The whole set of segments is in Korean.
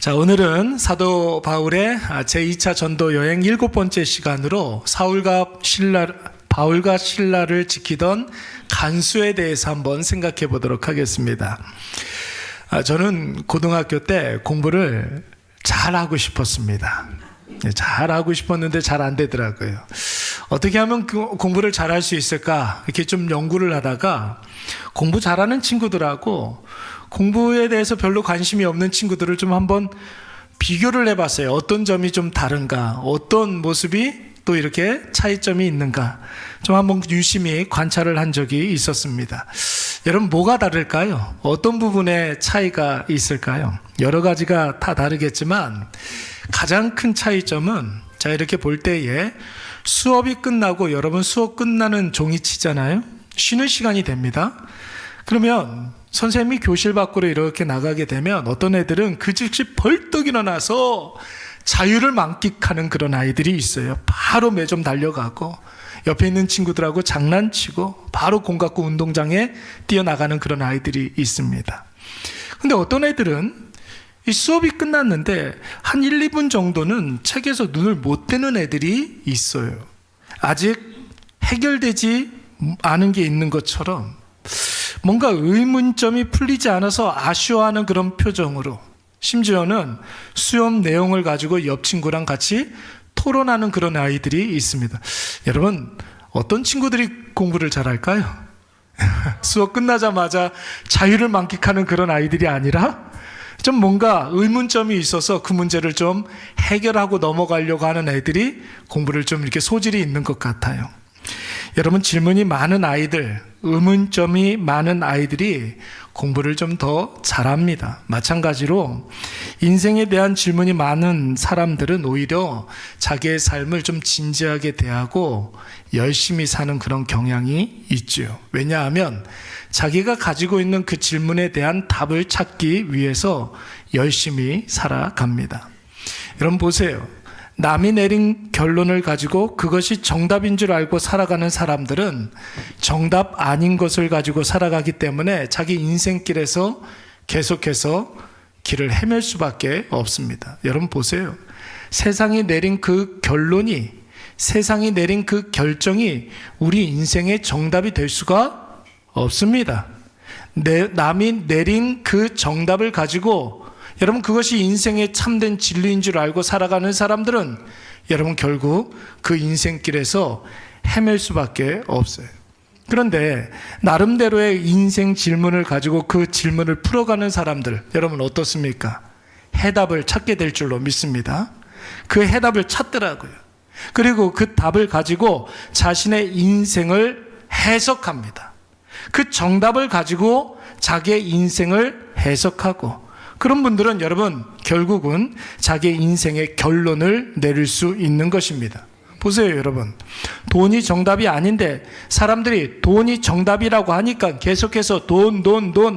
자, 오늘은 사도 바울의 제2차 전도 여행 7번째 시간으로 바울과 실라를 지키던 간수에 대해서 한번 생각해 보도록 하겠습니다. 저는 고등학교 때 공부를 잘하고 싶었습니다. 잘하고 싶었는데 잘 안 되더라고요. 어떻게 하면 공부를 잘할 수 있을까? 이렇게 좀 연구를 하다가 공부 잘하는 친구들하고 공부에 대해서 별로 관심이 없는 친구들을 좀 한번 비교를 해봤어요. 어떤 점이 좀 다른가? 어떤 모습이 또 이렇게 차이점이 있는가? 좀 한번 유심히 관찰을 한 적이 있었습니다. 여러분, 뭐가 다를까요? 어떤 부분에 차이가 있을까요? 여러 가지가 다 다르겠지만 가장 큰 차이점은, 자, 이렇게 볼 때에 수업이 끝나고 여러분 수업 끝나는 종이 치잖아요. 쉬는 시간이 됩니다. 그러면 선생님이 교실 밖으로 이렇게 나가게 되면 어떤 애들은 그 즉시 벌떡 일어나서 자유를 만끽하는 그런 아이들이 있어요. 바로 매점 달려가고 옆에 있는 친구들하고 장난치고 바로 공 갖고 운동장에 뛰어나가는 그런 아이들이 있습니다. 근데 어떤 애들은 이 수업이 끝났는데 한 1, 2분 정도는 책에서 눈을 못 떼는 애들이 있어요. 아직 해결되지 않은 게 있는 것처럼 뭔가 의문점이 풀리지 않아서 아쉬워하는 그런 표정으로, 심지어는 수업 내용을 가지고 옆 친구랑 같이 토론하는 그런 아이들이 있습니다. 여러분, 어떤 친구들이 공부를 잘할까요? 수업 끝나자마자 자유를 만끽하는 그런 아이들이 아니라 좀 뭔가 의문점이 있어서 그 문제를 좀 해결하고 넘어가려고 하는 애들이 공부를 좀 이렇게 소질이 있는 것 같아요. 여러분, 질문이 많은 아이들, 의문점이 많은 아이들이 공부를 좀 더 잘합니다. 마찬가지로 인생에 대한 질문이 많은 사람들은 오히려 자기의 삶을 좀 진지하게 대하고 열심히 사는 그런 경향이 있죠. 왜냐하면 자기가 가지고 있는 그 질문에 대한 답을 찾기 위해서 열심히 살아갑니다. 여러분 보세요. 남이 내린 결론을 가지고 그것이 정답인 줄 알고 살아가는 사람들은 정답 아닌 것을 가지고 살아가기 때문에 자기 인생길에서 계속해서 길을 헤맬 수밖에 없습니다. 여러분 보세요. 세상이 내린 그 결론이, 세상이 내린 그 결정이 우리 인생의 정답이 될 수가 없습니다. 남이 내린 그 정답을 가지고 여러분 그것이 인생의 참된 진리인 줄 알고 살아가는 사람들은 여러분 결국 그 인생길에서 헤맬 수밖에 없어요. 그런데 나름대로의 인생 질문을 가지고 그 질문을 풀어가는 사람들, 여러분 어떻습니까? 해답을 찾게 될 줄로 믿습니다. 그 해답을 찾더라고요. 그리고 그 답을 가지고 자신의 인생을 해석합니다. 그 정답을 가지고 자기의 인생을 해석하고, 그런 분들은 여러분 결국은 자기의 인생의 결론을 내릴 수 있는 것입니다. 보세요 여러분, 돈이 정답이 아닌데 사람들이 돈이 정답이라고 하니까 계속해서 돈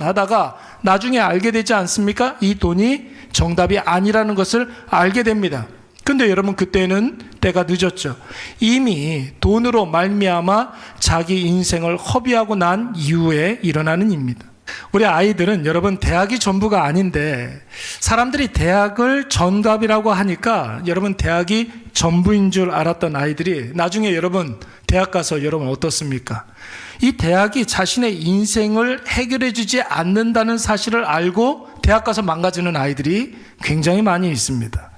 하다가 나중에 알게 되지 않습니까? 이 돈이 정답이 아니라는 것을 알게 됩니다. 근데 여러분 그때는 때가 늦었죠. 이미 돈으로 말미암아 자기 인생을 허비하고 난 이후에 일어나는 일입니다. 우리 아이들은 여러분 대학이 전부가 아닌데 사람들이 대학을 정답이라고 하니까 여러분 대학이 전부인 줄 알았던 아이들이 나중에 여러분 대학 가서 여러분 어떻습니까? 이 대학이 자신의 인생을 해결해 주지 않는다는 사실을 알고 대학 가서 망가지는 아이들이 굉장히 많이 있습니다.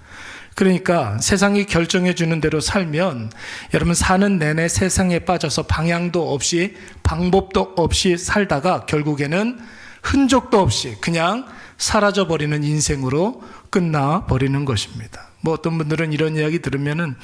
그러니까 세상이 결정해 주는 대로 살면 여러분 사는 내내 세상에 빠져서 방향도 없이 방법도 없이 살다가 결국에는 흔적도 없이 그냥 사라져버리는 인생으로 끝나버리는 것입니다. 뭐 어떤 분들은 이런 이야기 들으면은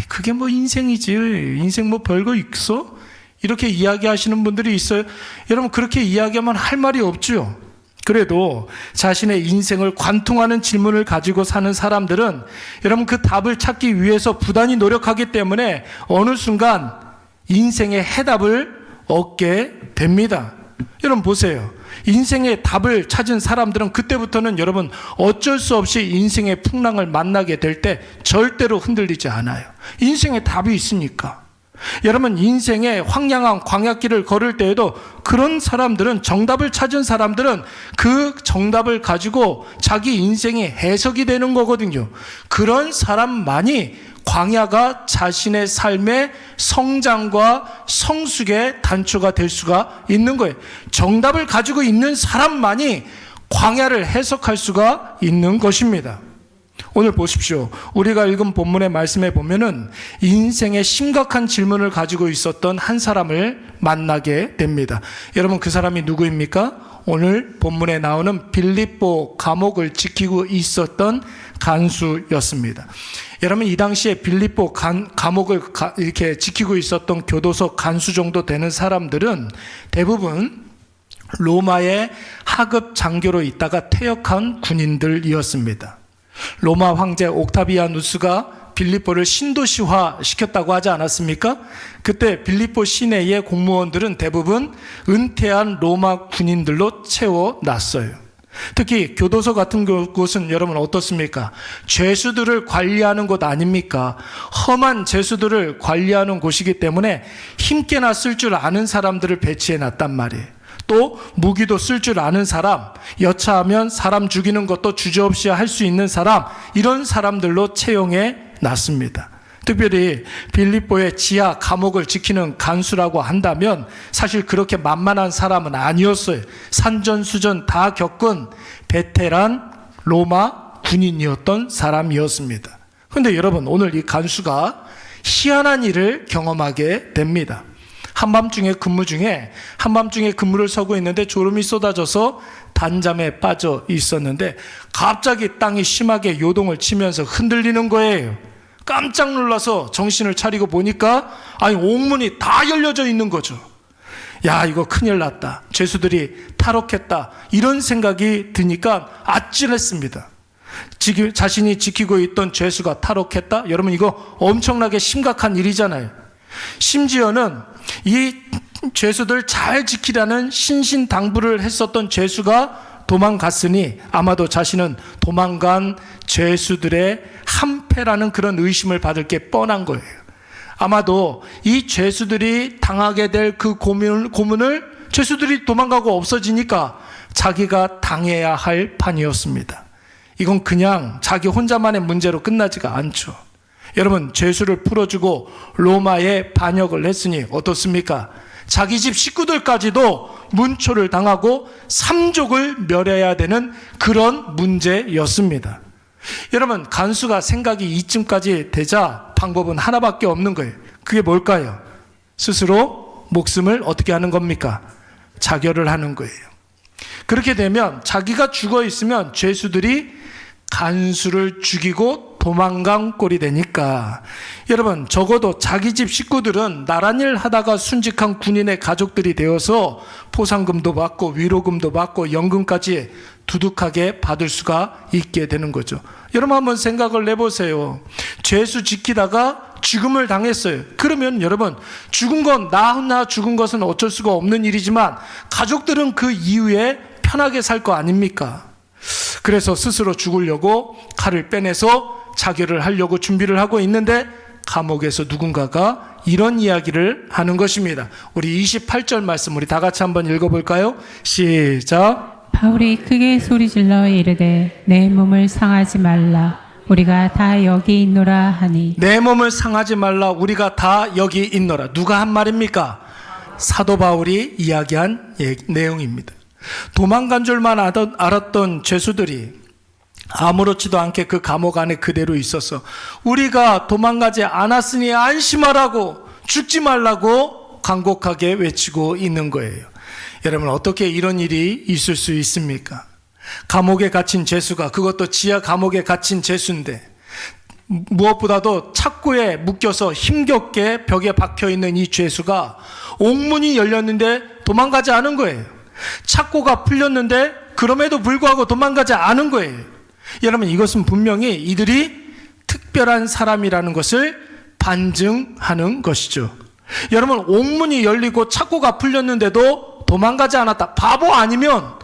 그게 뭐 인생이지, 인생 뭐 별거 있어? 이렇게 이야기하시는 분들이 있어요. 여러분 그렇게 이야기하면 할 말이 없죠. 그래도 자신의 인생을 관통하는 질문을 가지고 사는 사람들은 여러분 그 답을 찾기 위해서 부단히 노력하기 때문에 어느 순간 인생의 해답을 얻게 됩니다. 여러분 보세요. 인생의 답을 찾은 사람들은 그때부터는 여러분 어쩔 수 없이 인생의 풍랑을 만나게 될 때 절대로 흔들리지 않아요. 인생의 답이 있으니까. 여러분, 인생의 황량한 광야길을 걸을 때에도 그런 사람들은, 정답을 찾은 사람들은 그 정답을 가지고 자기 인생이 해석이 되는 거거든요. 그런 사람만이 광야가 자신의 삶의 성장과 성숙의 단초가 될 수가 있는 거예요. 정답을 가지고 있는 사람만이 광야를 해석할 수가 있는 것입니다. 오늘 보십시오. 우리가 읽은 본문의 말씀에 보면은 인생의 심각한 질문을 가지고 있었던 한 사람을 만나게 됩니다. 여러분, 그 사람이 누구입니까? 오늘 본문에 나오는 빌립보 감옥을 지키고 있었던 간수였습니다. 여러분, 이 당시에 빌립보 감옥을 이렇게 지키고 있었던 교도소 간수 정도 되는 사람들은 대부분 로마의 하급 장교로 있다가 퇴역한 군인들이었습니다. 로마 황제 옥타비아누스가 빌립보를 신도시화 시켰다고 하지 않았습니까? 그때 빌립보 시내의 공무원들은 대부분 은퇴한 로마 군인들로 채워놨어요. 특히 교도소 같은 곳은 여러분 어떻습니까? 죄수들을 관리하는 곳 아닙니까? 험한 죄수들을 관리하는 곳이기 때문에 힘께나 쓸 줄 아는 사람들을 배치해놨단 말이에요. 또 무기도 쓸 줄 아는 사람, 여차하면 사람 죽이는 것도 주저없이 할 수 있는 사람, 이런 사람들로 채용해 놨습니다. 특별히 빌립보의 지하 감옥을 지키는 간수라고 한다면 사실 그렇게 만만한 사람은 아니었어요. 산전수전 다 겪은 베테랑 로마 군인이었던 사람이었습니다. 그런데 여러분, 오늘 이 간수가 희한한 일을 경험하게 됩니다. 한밤중에 근무를 서고 있는데 졸음이 쏟아져서 단잠에 빠져 있었는데 갑자기 땅이 심하게 요동을 치면서 흔들리는 거예요. 깜짝 놀라서 정신을 차리고 보니까 옥문이 다 열려져 있는 거죠. 야, 이거 큰일 났다. 죄수들이 탈옥했다. 이런 생각이 드니까 아찔했습니다. 자신이 지키고 있던 죄수가 탈옥했다? 여러분, 이거 엄청나게 심각한 일이잖아요. 심지어는 이 죄수들 잘 지키라는 신신당부를 했었던 죄수가 도망갔으니 아마도 자신은 도망간 죄수들의 한패라는 그런 의심을 받을 게 뻔한 거예요. 아마도 이 죄수들이 당하게 될 그 고문을 죄수들이 도망가고 없어지니까 자기가 당해야 할 판이었습니다. 이건 그냥 자기 혼자만의 문제로 끝나지가 않죠. 여러분, 죄수를 풀어주고 로마에 반역을 했으니 어떻습니까? 자기 집 식구들까지도 문초를 당하고 삼족을 멸해야 되는 그런 문제였습니다. 여러분, 간수가 생각이 이쯤까지 되자 방법은 하나밖에 없는 거예요. 그게 뭘까요? 스스로 목숨을 어떻게 하는 겁니까? 자결을 하는 거예요. 그렇게 되면 자기가 죽어 있으면 죄수들이 간수를 죽이고 도망간 꼴이 되니까 여러분, 적어도 자기 집 식구들은 나란 일 하다가 순직한 군인의 가족들이 되어서 포상금도 받고 위로금도 받고 연금까지 두둑하게 받을 수가 있게 되는 거죠. 여러분, 한번 생각을 해보세요. 죄수 지키다가 죽음을 당했어요. 그러면 여러분, 죽은 건 나 죽은 것은 어쩔 수가 없는 일이지만 가족들은 그 이후에 편하게 살 거 아닙니까? 그래서 스스로 죽으려고 칼을 빼내서 자결을 하려고 준비를 하고 있는데 감옥에서 누군가가 이런 이야기를 하는 것입니다. 우리 28절 말씀 우리 다 같이 한번 읽어볼까요? 시작. 바울이 크게 소리질러 이르되 내 몸을 상하지 말라 우리가 다 여기 있노라 하니. 내 몸을 상하지 말라 우리가 다 여기 있노라. 누가 한 말입니까? 사도 바울이 이야기한 내용입니다. 도망간 줄만 알았던 죄수들이 아무렇지도 않게 그 감옥 안에 그대로 있어서 우리가 도망가지 않았으니 안심하라고, 죽지 말라고 간곡하게 외치고 있는 거예요. 여러분, 어떻게 이런 일이 있을 수 있습니까? 감옥에 갇힌 죄수가, 그것도 지하 감옥에 갇힌 죄수인데 무엇보다도 착고에 묶여서 힘겹게 벽에 박혀있는 이 죄수가 옥문이 열렸는데 도망가지 않은 거예요. 착고가 풀렸는데 그럼에도 불구하고 도망가지 않은 거예요. 여러분, 이것은 분명히 이들이 특별한 사람이라는 것을 반증하는 것이죠. 여러분, 옥문이 열리고 착고가 풀렸는데도 도망가지 않았다. 바보 아니면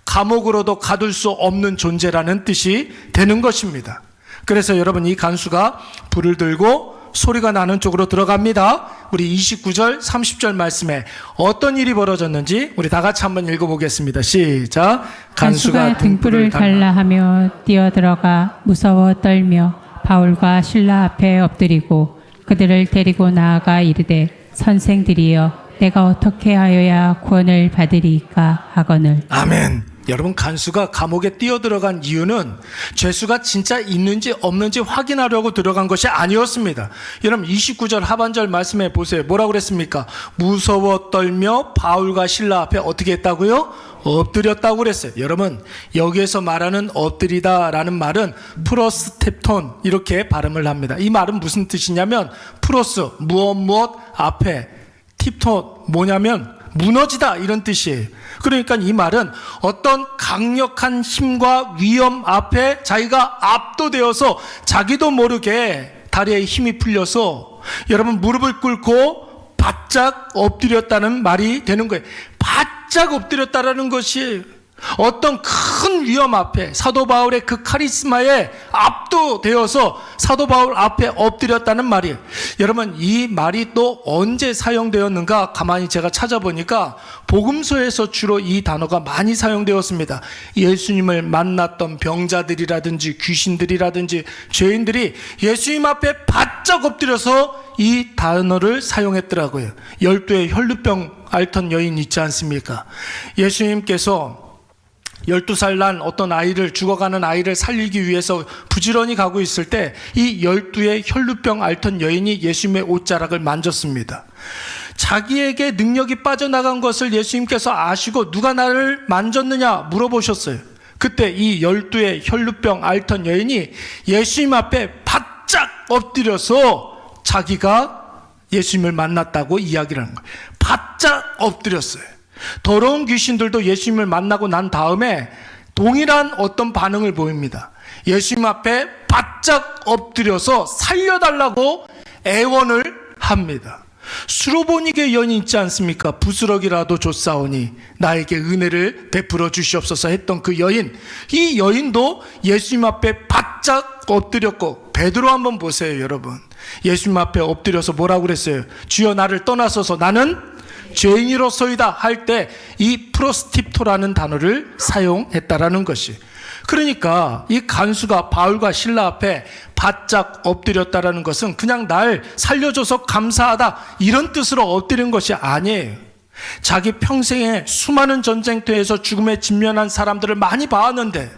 감옥으로도 가둘 수 없는 존재라는 뜻이 되는 것입니다. 그래서 여러분, 이 간수가 불을 들고 소리가 나는 쪽으로 들어갑니다. 우리 29절 30절 말씀에 어떤 일이 벌어졌는지 우리 다 같이 한번 읽어보겠습니다. 시작. 간수가 등불을 달라 하며 뛰어들어가 무서워 떨며 바울과 실라 앞에 엎드리고 그들을 데리고 나아가 이르되 선생들이여 내가 어떻게 하여야 구원을 받으리이까 하거늘. 아멘. 여러분, 간수가 감옥에 뛰어들어간 이유는 죄수가 진짜 있는지 없는지 확인하려고 들어간 것이 아니었습니다. 여러분, 29절 하반절 말씀해 보세요. 뭐라고 그랬습니까? 무서워 떨며 바울과 실라 앞에 어떻게 했다고요? 엎드렸다고 그랬어요. 여러분, 여기에서 말하는 엎드리다라는 말은 프로스텝톤 이렇게 발음을 합니다. 이 말은 무슨 뜻이냐면 프로스 무엇 앞에 팁톤 뭐냐면 무너지다 이런 뜻이에요. 그러니까 이 말은 어떤 강력한 힘과 위험 앞에 자기가 압도되어서 자기도 모르게 다리에 힘이 풀려서 여러분 무릎을 꿇고 바짝 엎드렸다는 말이 되는 거예요. 바짝 엎드렸다라는 것이 어떤 큰 위험 앞에 사도 바울의 그 카리스마에 압도되어서 사도 바울 앞에 엎드렸다는 말이에요. 여러분, 이 말이 또 언제 사용되었는가 가만히 제가 찾아보니까 복음서에서 주로 이 단어가 많이 사용되었습니다. 예수님을 만났던 병자들이라든지 귀신들이라든지 죄인들이 예수님 앞에 바짝 엎드려서 이 단어를 사용했더라고요. 12의 혈루병 앓던 여인 있지 않습니까? 예수님께서 12살 난 어떤 아이를, 죽어가는 아이를 살리기 위해서 부지런히 가고 있을 때 이 12의 혈루병 앓던 여인이 예수님의 옷자락을 만졌습니다. 자기에게 능력이 빠져나간 것을 예수님께서 아시고 누가 나를 만졌느냐 물어보셨어요. 그때 이 12의 혈루병 앓던 여인이 예수님 앞에 바짝 엎드려서 자기가 예수님을 만났다고 이야기를 하는 거예요. 바짝 엎드렸어요. 더러운 귀신들도 예수님을 만나고 난 다음에 동일한 어떤 반응을 보입니다. 예수님 앞에 바짝 엎드려서 살려달라고 애원을 합니다. 수로보니게 여인 있지 않습니까? 부스러기라도 줬사오니 나에게 은혜를 베풀어 주시옵소서 했던 그 여인, 이 여인도 예수님 앞에 바짝 엎드렸고, 베드로 한번 보세요. 여러분, 예수님 앞에 엎드려서 뭐라고 그랬어요? 주여 나를 떠나소서 나는 죄인이로소이다 할 때 이 프로스티프토라는 단어를 사용했다라는 것이, 그러니까 이 간수가 바울과 실라 앞에 바짝 엎드렸다라는 것은 그냥 날 살려줘서 감사하다 이런 뜻으로 엎드린 것이 아니에요. 자기 평생에 수많은 전쟁터에서 죽음에 직면한 사람들을 많이 봐왔는데,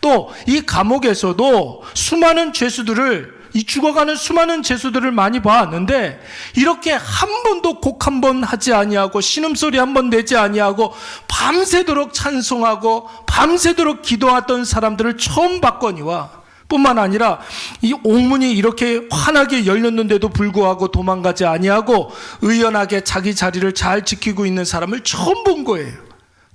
또 이 감옥에서도 수많은 죄수들을, 이 죽어가는 수많은 죄수들을 많이 봐왔는데, 이렇게 한 번도 곡 한 번 하지 아니하고 신음소리 한 번 내지 아니하고 밤새도록 찬송하고 밤새도록 기도하던 사람들을 처음 봤거니와, 뿐만 아니라 이 옥문이 이렇게 환하게 열렸는데도 불구하고 도망가지 아니하고 의연하게 자기 자리를 잘 지키고 있는 사람을 처음 본 거예요.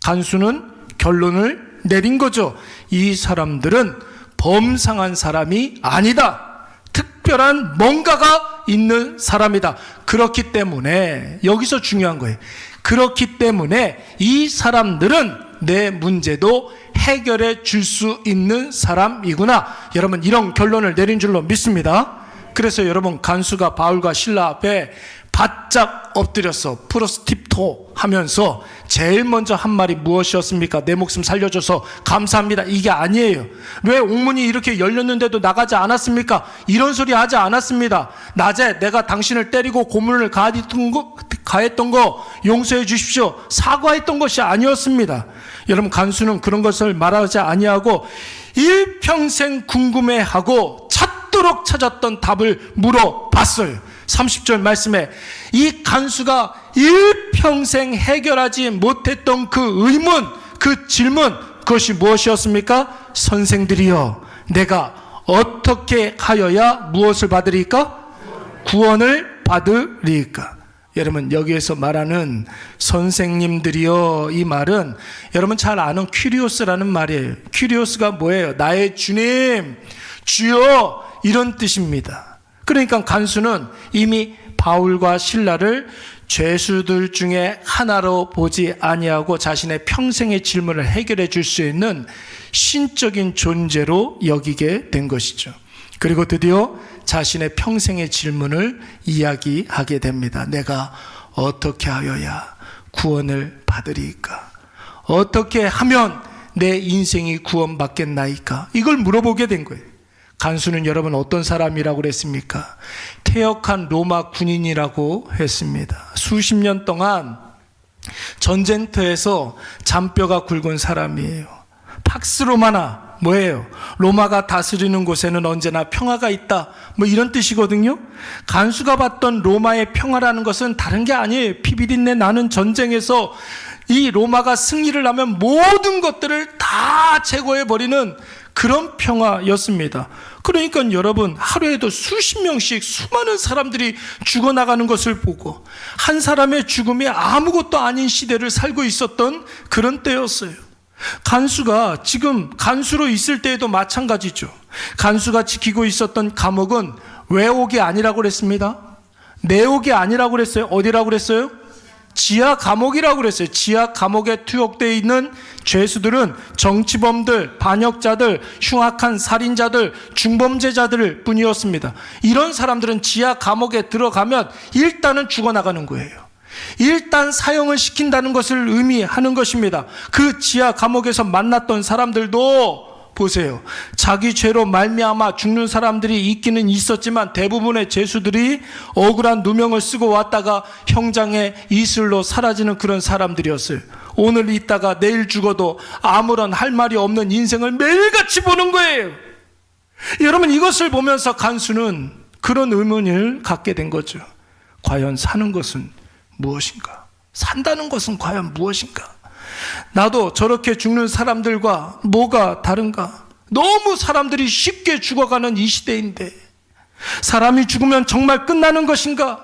간수는 결론을 내린 거죠. 이 사람들은 범상한 사람이 아니다. 특별한 뭔가가 있는 사람이다. 그렇기 때문에, 여기서 중요한 거예요. 그렇기 때문에 이 사람들은 내 문제도 해결해 줄 수 있는 사람이구나. 여러분, 이런 결론을 내린 줄로 믿습니다. 그래서 여러분, 간수가 바울과 실라 앞에 바짝 엎드려서 프로스티프토 하면서 제일 먼저 한 말이 무엇이었습니까? 내 목숨 살려줘서 감사합니다. 이게 아니에요. 왜 옥문이 이렇게 열렸는데도 나가지 않았습니까? 이런 소리 하지 않았습니다. 낮에 내가 당신을 때리고 고문을 가했던 거 용서해 주십시오. 사과했던 것이 아니었습니다. 여러분, 간수는 그런 것을 말하지 아니하고 일평생 궁금해하고 찾도록 찾았던 답을 물어봤어요. 30절 말씀에 이 간수가 일평생 해결하지 못했던 그 의문, 그 질문, 그것이 무엇이었습니까? 선생들이여, 내가 어떻게 하여야 무엇을 받으리까? 구원을 받으리까? 여러분, 여기에서 말하는 선생님들이여, 이 말은 여러분 잘 아는 퀴리오스라는 말이에요. 퀴리오스가 뭐예요? 나의 주님, 주여, 이런 뜻입니다. 그러니까 간수는 이미 바울과 실라를 죄수들 중에 하나로 보지 아니하고 자신의 평생의 질문을 해결해 줄 수 있는 신적인 존재로 여기게 된 것이죠. 그리고 드디어 자신의 평생의 질문을 이야기하게 됩니다. 내가 어떻게 하여야 구원을 받으리까? 어떻게 하면 내 인생이 구원받겠나이까? 이걸 물어보게 된 거예요. 간수는 여러분 어떤 사람이라고 그랬습니까? 퇴역한 로마 군인이라고 했습니다. 수십 년 동안 전쟁터에서 잔뼈가 굵은 사람이에요. 팍스 로마나 뭐예요? 로마가 다스리는 곳에는 언제나 평화가 있다, 뭐 이런 뜻이거든요. 간수가 봤던 로마의 평화라는 것은 다른 게 아니에요. 피비린내 나는 전쟁에서 이 로마가 승리를 하면 모든 것들을 다 제거해버리는 그런 평화였습니다. 그러니까 여러분, 하루에도 수십 명씩 수많은 사람들이 죽어나가는 것을 보고 한 사람의 죽음이 아무것도 아닌 시대를 살고 있었던 그런 때였어요. 간수가 지금 간수로 있을 때에도 마찬가지죠. 간수가 지키고 있었던 감옥은 외옥이 아니라고 그랬습니다. 내옥이 아니라고 그랬어요. 어디라고 그랬어요? 지하 감옥이라고 그랬어요. 지하 감옥에 투옥되어 있는 죄수들은 정치범들, 반역자들, 흉악한 살인자들, 중범죄자들 뿐이었습니다. 이런 사람들은 지하 감옥에 들어가면 일단은 죽어나가는 거예요. 일단 사형을 시킨다는 것을 의미하는 것입니다. 그 지하 감옥에서 만났던 사람들도 보세요. 자기 죄로 말미암아 죽는 사람들이 있기는 있었지만 대부분의 죄수들이 억울한 누명을 쓰고 왔다가 형장의 이슬로 사라지는 그런 사람들이었어요. 오늘 있다가 내일 죽어도 아무런 할 말이 없는 인생을 매일같이 보는 거예요. 여러분, 이것을 보면서 간수는 그런 의문을 갖게 된 거죠. 과연 사는 것은 무엇인가? 산다는 것은 과연 무엇인가? 나도 저렇게 죽는 사람들과 뭐가 다른가? 너무 사람들이 쉽게 죽어가는 이 시대인데 사람이 죽으면 정말 끝나는 것인가?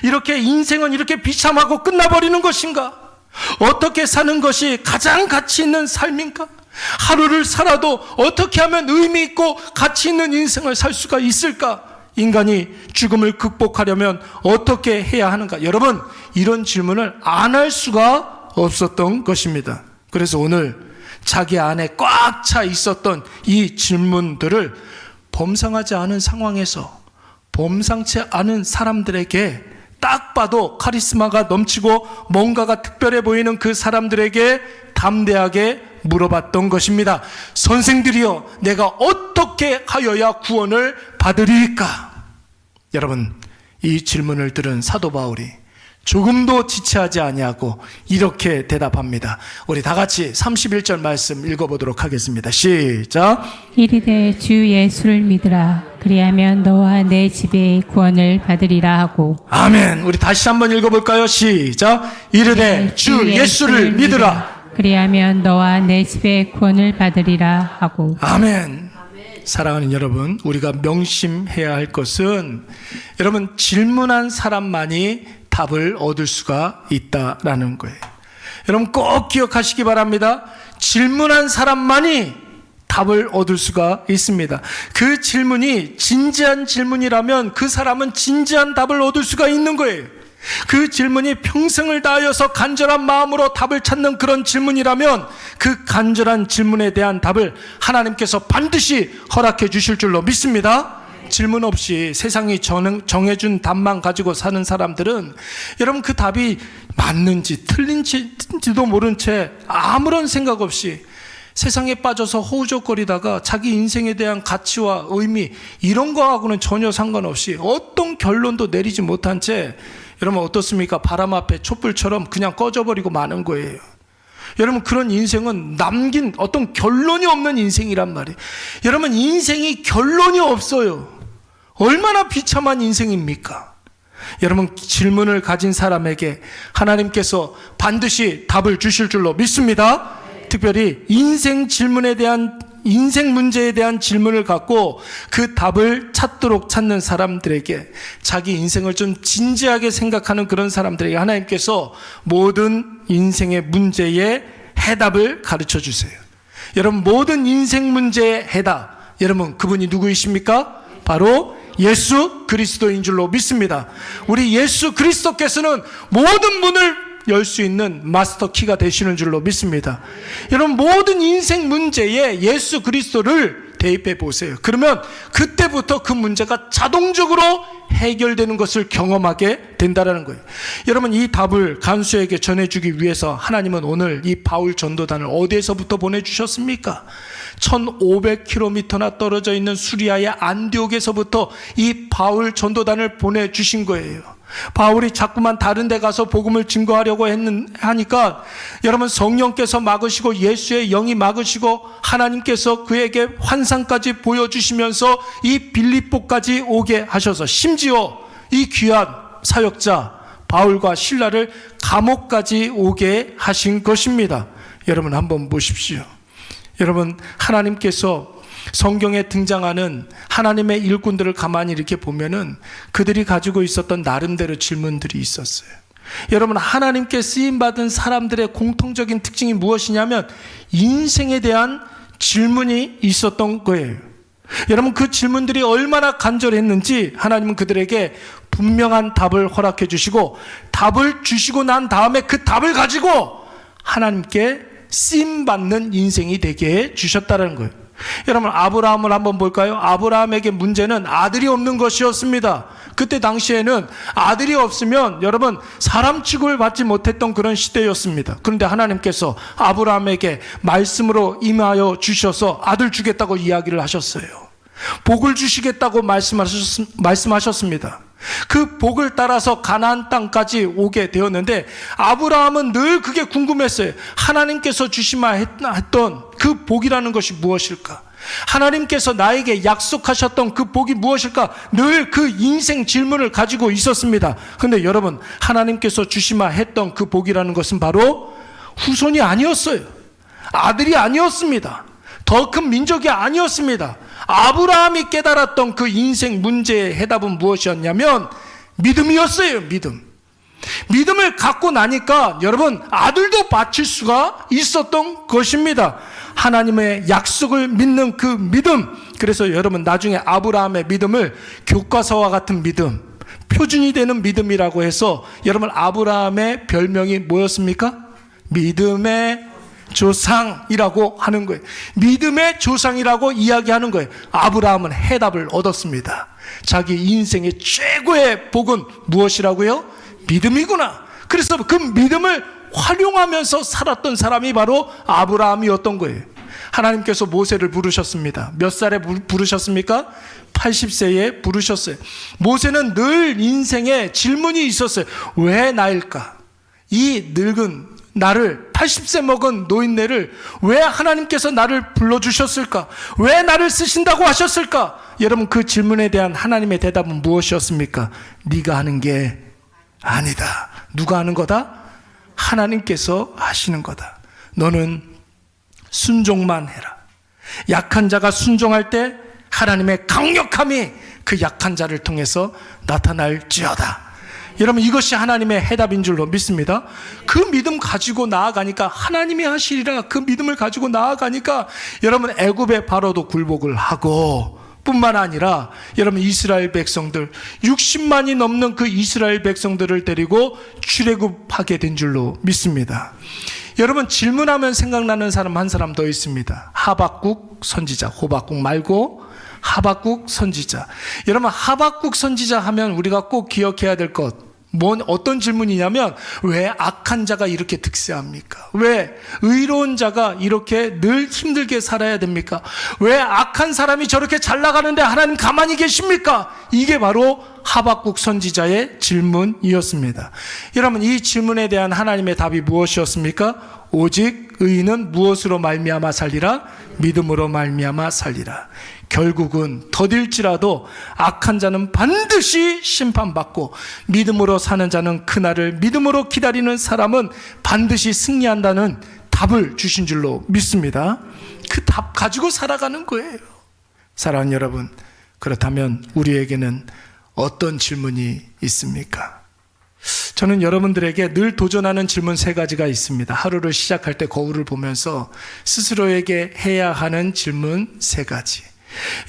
이렇게 인생은 이렇게 비참하고 끝나버리는 것인가? 어떻게 사는 것이 가장 가치 있는 삶인가? 하루를 살아도 어떻게 하면 의미 있고 가치 있는 인생을 살 수가 있을까? 인간이 죽음을 극복하려면 어떻게 해야 하는가? 여러분, 이런 질문을 안 할 수가 없었던 것입니다. 그래서 오늘 자기 안에 꽉 차 있었던 이 질문들을 범상하지 않은 상황에서 범상치 않은 사람들에게 딱 봐도 카리스마가 넘치고 뭔가가 특별해 보이는 그 사람들에게 담대하게 물어봤던 것입니다. 선생들이여, 내가 어떻게 하여야 구원을 받으리까? 여러분, 이 질문을 들은 사도 바울이 조금도 지체하지 아니하고 이렇게 대답합니다. 우리 다 같이 31절 말씀 읽어보도록 하겠습니다. 시작. 이르되 주 예수를 믿으라. 그리하면 너와 내 집에 구원을 받으리라 하고. 아멘. 우리 다시 한번 읽어볼까요? 시작. 이르되 주 예수를 믿으라. 그리하면 너와 내 집에 구원을 받으리라 하고. 아멘. 사랑하는 여러분, 우리가 명심해야 할 것은 여러분, 질문한 사람만이 답을 얻을 수가 있다라는 거예요. 여러분 꼭 기억하시기 바랍니다. 질문한 사람만이 답을 얻을 수가 있습니다. 그 질문이 진지한 질문이라면 그 사람은 진지한 답을 얻을 수가 있는 거예요. 그 질문이 평생을 다하여서 간절한 마음으로 답을 찾는 그런 질문이라면 그 간절한 질문에 대한 답을 하나님께서 반드시 허락해 주실 줄로 믿습니다. 질문 없이 세상이 정해준 답만 가지고 사는 사람들은 여러분 그 답이 맞는지 틀린지도 모른 채 아무런 생각 없이 세상에 빠져서 허우적거리다가 자기 인생에 대한 가치와 의미 이런 거하고는 전혀 상관없이 어떤 결론도 내리지 못한 채 여러분 어떻습니까? 바람 앞에 촛불처럼 그냥 꺼져버리고 마는 거예요. 여러분 그런 인생은 남긴 어떤 결론이 없는 인생이란 말이에요. 여러분 인생이 결론이 없어요. 얼마나 비참한 인생입니까? 여러분 질문을 가진 사람에게 하나님께서 반드시 답을 주실 줄로 믿습니다. 특별히 인생 문제에 대한 질문을 갖고 그 답을 찾도록 찾는 사람들에게 자기 인생을 좀 진지하게 생각하는 그런 사람들에게 하나님께서 모든 인생의 문제의 해답을 가르쳐 주세요. 여러분 모든 인생 문제의 해답, 여러분 그분이 누구이십니까? 바로 예수 그리스도인 줄로 믿습니다. 우리 예수 그리스도께서는 모든 문을 열 수 있는 마스터 키가 되시는 줄로 믿습니다. 여러분 모든 인생 문제에 예수 그리스도를 대입해 보세요. 그러면 그때부터 그 문제가 자동적으로 해결되는 것을 경험하게 된다는 거예요. 여러분, 이 답을 간수에게 전해주기 위해서 하나님은 오늘 이 바울 전도단을 어디에서부터 보내주셨습니까? 1500km나 떨어져 있는 수리아의 안디옥에서부터 이 바울 전도단을 보내주신 거예요. 바울이 자꾸만 다른 데 가서 복음을 증거하려고 하니까 여러분, 성령께서 막으시고 예수의 영이 막으시고 하나님께서 그에게 환상까지 보여주시면서 이 빌립보까지 오게 하셔서 심지어 이 귀한 사역자 바울과 실라를 감옥까지 오게 하신 것입니다. 여러분, 한번 보십시오. 여러분, 하나님께서 성경에 등장하는 하나님의 일꾼들을 가만히 이렇게 보면은 그들이 가지고 있었던 나름대로 질문들이 있었어요. 여러분, 하나님께 쓰임받은 사람들의 공통적인 특징이 무엇이냐면 인생에 대한 질문이 있었던 거예요. 여러분, 그 질문들이 얼마나 간절했는지 하나님은 그들에게 분명한 답을 허락해 주시고, 답을 주시고 난 다음에 그 답을 가지고 하나님께 쓰임받는 인생이 되게 해 주셨다는 거예요. 여러분, 아브라함을 한번 볼까요? 아브라함에게 문제는 아들이 없는 것이었습니다. 그때 당시에는 아들이 없으면 여러분, 사람 취급을 받지 못했던 그런 시대였습니다. 그런데 하나님께서 아브라함에게 말씀으로 임하여 주셔서 아들 주겠다고 이야기를 하셨어요. 복을 주시겠다고 말씀하셨습니다. 그 복을 따라서 가나안 땅까지 오게 되었는데, 아브라함은 늘 그게 궁금했어요. 하나님께서 주시마 했던 그 복이라는 것이 무엇일까? 하나님께서 나에게 약속하셨던 그 복이 무엇일까? 늘 그 인생 질문을 가지고 있었습니다. 그런데 여러분, 하나님께서 주시마 했던 그 복이라는 것은 바로 후손이 아니었어요. 아들이 아니었습니다. 더 큰 민족이 아니었습니다. 아브라함이 깨달았던 그 인생 문제의 해답은 무엇이었냐면 믿음이었어요. 믿음을 갖고 나니까 여러분, 아들도 바칠 수가 있었던 것입니다. 하나님의 약속을 믿는 그 믿음. 그래서 여러분, 나중에 아브라함의 믿음을 교과서와 같은 믿음, 표준이 되는 믿음이라고 해서 여러분, 아브라함의 별명이 뭐였습니까? 믿음의 조상이라고 하는 거예요. 믿음의 조상이라고 이야기하는 거예요. 아브라함은 해답을 얻었습니다. 자기 인생의 최고의 복은 무엇이라고요? 믿음이구나. 그래서 그 믿음을 활용하면서 살았던 사람이 바로 아브라함이었던 거예요. 하나님께서 모세를 부르셨습니다. 몇 살에 부르셨습니까? 80세에 부르셨어요. 모세는 늘 인생에 질문이 있었어요. 왜 나일까? 이 늙은 나를, 80세 먹은 노인네를 왜 하나님께서 나를 불러주셨을까? 왜 나를 쓰신다고 하셨을까? 여러분, 그 질문에 대한 하나님의 대답은 무엇이었습니까? 네가 하는 게 아니다. 누가 하는 거다? 하나님께서 하시는 거다. 너는 순종만 해라. 약한 자가 순종할 때 하나님의 강력함이 그 약한 자를 통해서 나타날지어다. 여러분, 이것이 하나님의 해답인 줄로 믿습니다. 그 믿음 가지고 나아가니까 하나님이 하시리라. 그 믿음을 가지고 나아가니까 여러분, 애굽의 바로도 굴복을 하고, 뿐만 아니라 여러분, 이스라엘 백성들 60만이 넘는 그 이스라엘 백성들을 데리고 출애굽하게 된 줄로 믿습니다. 여러분, 질문하면 생각나는 사람 한 사람 더 있습니다. 하박국 선지자. 호박국 말고 하박국 선지자. 여러분, 하박국 선지자 하면 우리가 꼭 기억해야 될 것, 어떤 질문이냐면, 왜 악한 자가 이렇게 득세합니까? 왜 의로운 자가 이렇게 늘 힘들게 살아야 됩니까? 왜 악한 사람이 저렇게 잘 나가는데 하나님 가만히 계십니까? 이게 바로 하박국 선지자의 질문이었습니다. 여러분, 이 질문에 대한 하나님의 답이 무엇이었습니까? 오직 의인은 무엇으로 말미암아 살리라? 믿음으로 말미암아 살리라. 결국은 더딜지라도 악한 자는 반드시 심판받고, 믿음으로 사는 자는 그날을 믿음으로 기다리는 사람은 반드시 승리한다는 답을 주신 줄로 믿습니다. 그 답 가지고 살아가는 거예요. 사랑하는 여러분, 그렇다면 우리에게는 어떤 질문이 있습니까? 저는 여러분들에게 늘 도전하는 질문 3가지가 있습니다. 하루를 시작할 때 거울을 보면서 스스로에게 해야 하는 질문 3가지.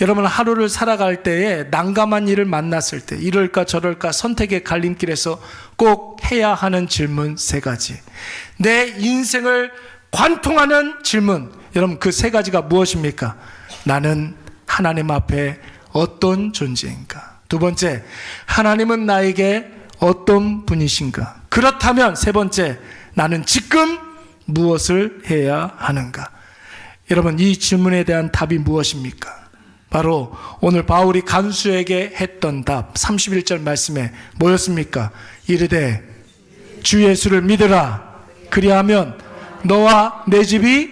여러분, 하루를 살아갈 때에 난감한 일을 만났을 때, 이럴까 저럴까 선택의 갈림길에서 꼭 해야 하는 질문 3가지. 내 인생을 관통하는 질문. 여러분, 그 3가지가 무엇입니까? 나는 하나님 앞에 어떤 존재인가? 두 번째, 하나님은 나에게 어떤 분이신가? 그렇다면 세 번째, 나는 지금 무엇을 해야 하는가? 여러분, 이 질문에 대한 답이 무엇입니까? 바로 오늘 바울이 간수에게 했던 답 31절 말씀에 뭐였습니까? 이르되 주 예수를 믿으라. 그리하면 너와 내 집이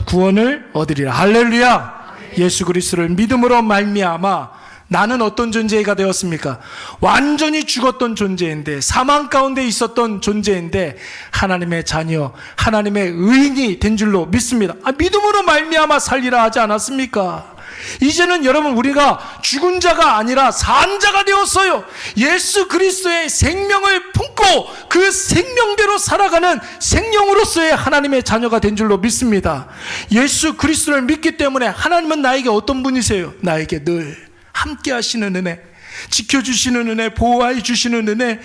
구원을 얻으리라. 할렐루야. 예수 그리스도를 믿음으로 말미암아 나는 어떤 존재가 되었습니까? 완전히 죽었던 존재인데, 사망 가운데 있었던 존재인데 하나님의 자녀, 하나님의 의인이 된 줄로 믿습니다. 믿음으로 말미암아 살리라 하지 않았습니까? 이제는 여러분, 우리가 죽은 자가 아니라 산 자가 되었어요. 예수 그리스도의 생명을 품고 그 생명대로 살아가는 생명으로서의 하나님의 자녀가 된 줄로 믿습니다. 예수 그리스도를 믿기 때문에 하나님은 나에게 어떤 분이세요? 나에게 늘 함께 하시는 은혜, 지켜주시는 은혜, 보호해 주시는 은혜,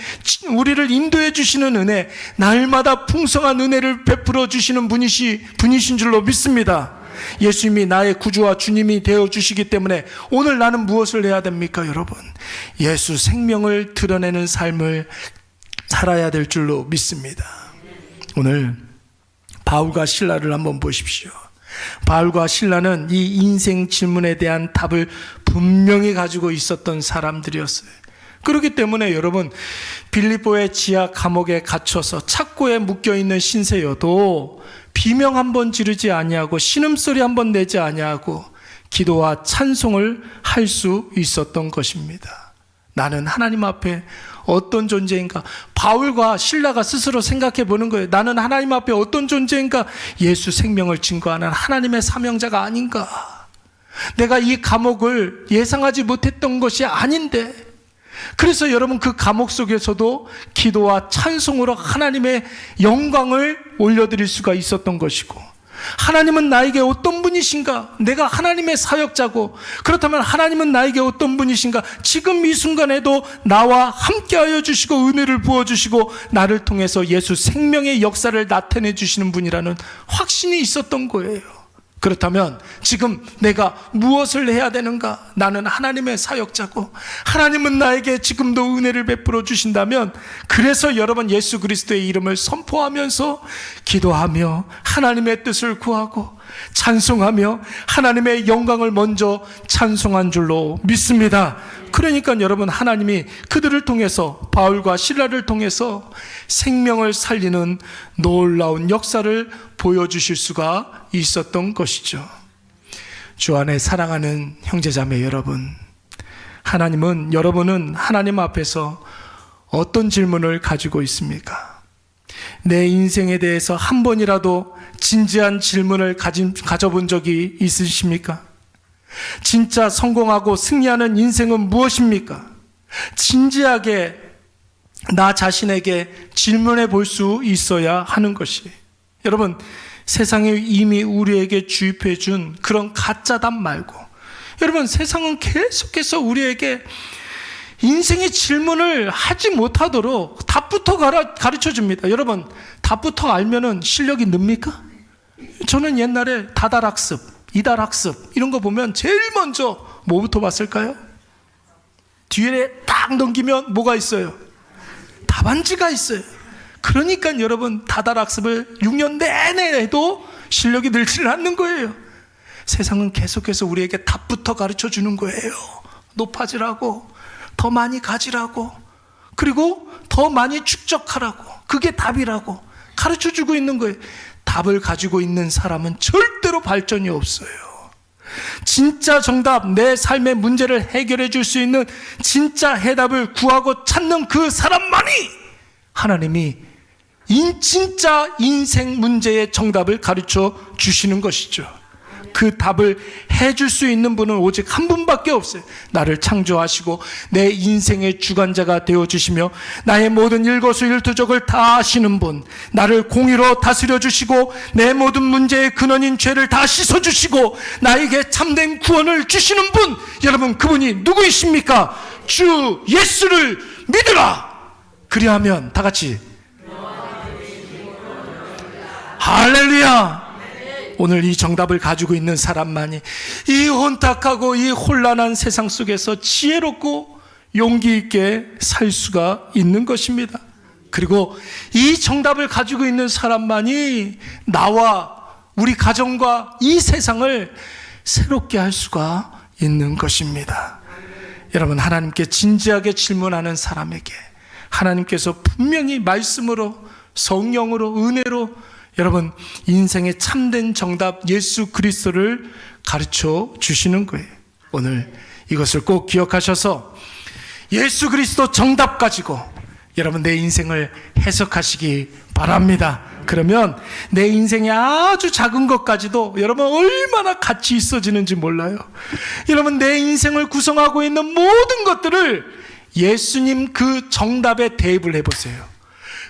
우리를 인도해 주시는 은혜, 날마다 풍성한 은혜를 베풀어 주시는 분이신 줄로 믿습니다. 예수님이 나의 구주와 주님이 되어주시기 때문에 오늘 나는 무엇을 해야 됩니까, 여러분? 예수 생명을 드러내는 삶을 살아야 될 줄로 믿습니다. 오늘 바울과 실라를 한번 보십시오. 바울과 실라는 이 인생 질문에 대한 답을 분명히 가지고 있었던 사람들이었어요. 그렇기 때문에 여러분, 빌립보의 지하 감옥에 갇혀서 착고에 묶여있는 신세여도 비명 한번 지르지 아니하고 신음소리 한번 내지 아니하고 기도와 찬송을 할 수 있었던 것입니다. 나는 하나님 앞에 어떤 존재인가? 바울과 실라가 스스로 생각해 보는 거예요. 나는 하나님 앞에 어떤 존재인가? 예수 생명을 증거하는 하나님의 사명자가 아닌가? 내가 이 감옥을 예상하지 못했던 것이 아닌데, 그래서 여러분, 그 감옥 속에서도 기도와 찬송으로 하나님의 영광을 올려드릴 수가 있었던 것이고, 하나님은 나에게 어떤 분이신가? 내가 하나님의 사역자고, 그렇다면 하나님은 나에게 어떤 분이신가? 지금 이 순간에도 나와 함께하여 주시고 은혜를 부어주시고 나를 통해서 예수 생명의 역사를 나타내 주시는 분이라는 확신이 있었던 거예요. 그렇다면 지금 내가 무엇을 해야 되는가? 나는 하나님의 사역자고 하나님은 나에게 지금도 은혜를 베풀어 주신다면, 그래서 여러분, 예수 그리스도의 이름을 선포하면서 기도하며 하나님의 뜻을 구하고 찬송하며 하나님의 영광을 먼저 찬송한 줄로 믿습니다. 그러니까 여러분, 하나님이 그들을 통해서, 바울과 실라를 통해서 생명을 살리는 놀라운 역사를 보여주실 수가 있었던 것이죠. 주 안에 사랑하는 형제자매 여러분, 여러분은 하나님 앞에서 어떤 질문을 가지고 있습니까? 내 인생에 대해서 한 번이라도 진지한 질문을 가져본 적이 있으십니까? 진짜 성공하고 승리하는 인생은 무엇입니까? 진지하게 나 자신에게 질문해 볼 수 있어야 하는 것이, 여러분, 세상에 이미 우리에게 주입해 준 그런 가짜 답 말고, 여러분, 세상은 계속해서 우리에게 인생의 질문을 하지 못하도록 답부터 가르쳐 줍니다. 여러분, 답부터 알면은 실력이 늡니까? 저는 옛날에 다달학습, 이달학습 이런 거 보면 제일 먼저 뭐부터 봤을까요? 뒤에 딱 넘기면 뭐가 있어요? 답안지가 있어요. 그러니까 여러분, 다달학습을 6년 내내 해도 실력이 늘지는 않는 거예요. 세상은 계속해서 우리에게 답부터 가르쳐 주는 거예요. 높아지라고, 더 많이 가지라고, 그리고 더 많이 축적하라고, 그게 답이라고 가르쳐 주고 있는 거예요. 답을 가지고 있는 사람은 절대로 발전이 없어요. 진짜 정답, 내 삶의 문제를 해결해 줄 수 있는 진짜 해답을 구하고 찾는 그 사람만이 하나님이 진짜 인생 문제의 정답을 가르쳐 주시는 것이죠. 그 답을 해줄 수 있는 분은 오직 한 분밖에 없어요. 나를 창조하시고 내 인생의 주관자가 되어주시며 나의 모든 일거수일투족을 다 아시는 분, 나를 공의로 다스려 주시고 내 모든 문제의 근원인 죄를 다 씻어주시고 나에게 참된 구원을 주시는 분, 여러분, 그분이 누구이십니까? 주 예수를 믿으라. 그리하면 다 같이 할렐루야. 오늘 이 정답을 가지고 있는 사람만이 이 혼탁하고 이 혼란한 세상 속에서 지혜롭고 용기 있게 살 수가 있는 것입니다. 그리고 이 정답을 가지고 있는 사람만이 나와 우리 가정과 이 세상을 새롭게 할 수가 있는 것입니다. 여러분, 하나님께 진지하게 질문하는 사람에게 하나님께서 분명히 말씀으로, 성령으로, 은혜로 여러분 인생의 참된 정답 예수 그리스도를 가르쳐 주시는 거예요. 오늘 이것을 꼭 기억하셔서 예수 그리스도 정답 가지고 여러분 내 인생을 해석하시기 바랍니다. 그러면 내 인생의 아주 작은 것까지도 여러분 얼마나 가치 있어지는지 몰라요. 여러분 내 인생을 구성하고 있는 모든 것들을 예수님 그 정답에 대입을 해보세요.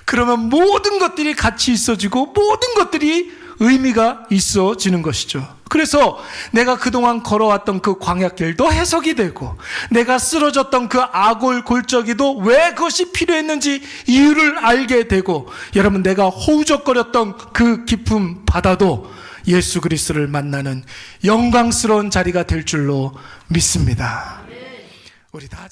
그러면 모든 것들이 가치 있어지고 모든 것들이 의미가 있어지는 것이죠. 그래서 내가 그동안 걸어왔던 그 광야길도 해석이 되고 내가 쓰러졌던 그 아골 골짜기도 왜 그것이 필요했는지 이유를 알게 되고 여러분 내가 허우적거렸던 그 깊은 바다도 예수 그리스도를 만나는 영광스러운 자리가 될 줄로 믿습니다. 우리 다